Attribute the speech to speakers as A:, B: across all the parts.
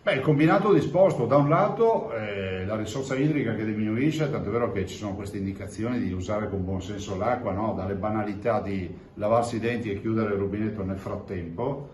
A: Beh, il combinato disposto, da un lato la risorsa idrica che diminuisce, tant'è vero che ci sono queste indicazioni di usare con buon senso l'acqua, no? Dalle banalità di lavarsi i denti e chiudere il rubinetto nel frattempo,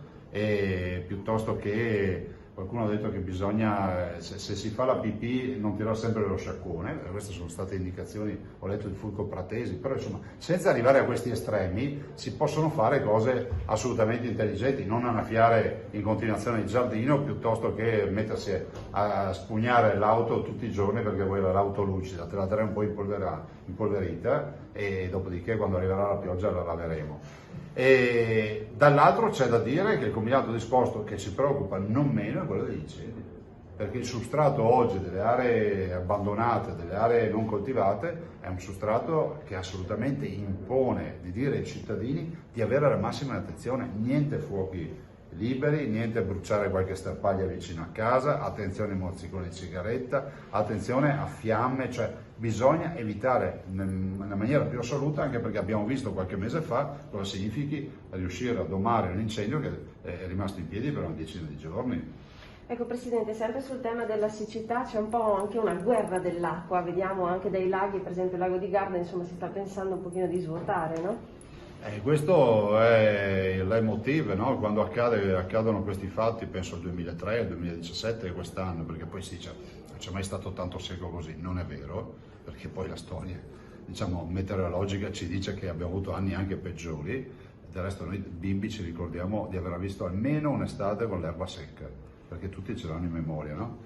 A: piuttosto che qualcuno ha detto che bisogna, se si fa la pipì, non tirare sempre lo sciacquone. Queste sono state indicazioni, ho letto di Fulco Pratesi, però insomma, senza arrivare a questi estremi si possono fare cose assolutamente intelligenti, non annaffiare in continuazione il giardino piuttosto che mettersi a spugnare l'auto tutti i giorni perché vuoi l'auto lucida, te la terrei un po' impolverita e dopodiché quando arriverà la pioggia la laveremo. E dall'altro c'è da dire che il combinato disposto che ci preoccupa non meno è quello degli incendi, perché il substrato oggi delle aree abbandonate, delle aree non coltivate, è un substrato che assolutamente impone di dire ai cittadini di avere la massima attenzione, niente fuochi liberi, niente bruciare qualche sterpaglia vicino a casa, attenzione ai mozziconi di sigaretta, attenzione a fiamme, cioè bisogna evitare nella maniera più assoluta, anche perché abbiamo visto qualche mese fa cosa significhi riuscire a domare un incendio che è rimasto in piedi per una decina di giorni.
B: Ecco Presidente, sempre sul tema della siccità c'è un po' anche una guerra dell'acqua, vediamo anche dai laghi, per esempio il lago di Garda, insomma si sta pensando un pochino di svuotare, no?
A: Questo è il leitmotiv, no? Quando accadono questi fatti, penso al 2003, al 2017 e quest'anno, perché poi si dice non c'è mai stato tanto secco così, non è vero, perché poi la storia, diciamo, meteorologica ci dice che abbiamo avuto anni anche peggiori, del resto noi bimbi ci ricordiamo di aver visto almeno un'estate con l'erba secca, perché tutti ce l'hanno in memoria, no?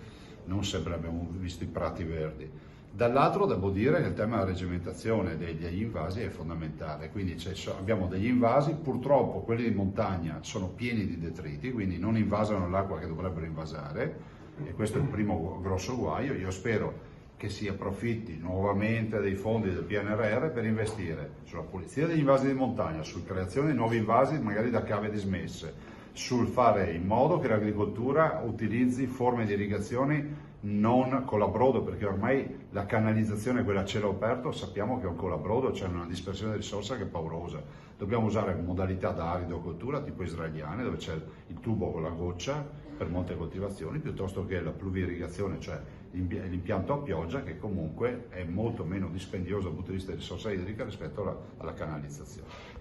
A: Non sempre abbiamo visto i prati verdi. Dall'altro devo dire che il tema della regimentazione degli invasi è fondamentale, quindi abbiamo degli invasi, purtroppo quelli di montagna sono pieni di detriti, quindi non invasano l'acqua che dovrebbero invasare e questo è il primo grosso guaio. Io spero che si approfitti nuovamente dei fondi del PNRR per investire sulla pulizia degli invasi di montagna, sulla creazione di nuovi invasi magari da cave dismesse, sul fare in modo che l'agricoltura utilizzi forme di irrigazione non colabrodo, perché ormai la canalizzazione, quella a cielo aperto, sappiamo che è un colabrodo, c'è una dispersione di risorse che è paurosa. Dobbiamo usare modalità da aridocoltura tipo israeliane, dove c'è il tubo con la goccia per molte coltivazioni, piuttosto che la pluvioirrigazione, cioè l'impianto a pioggia, che comunque è molto meno dispendioso dal punto di vista di risorsa idrica rispetto alla canalizzazione.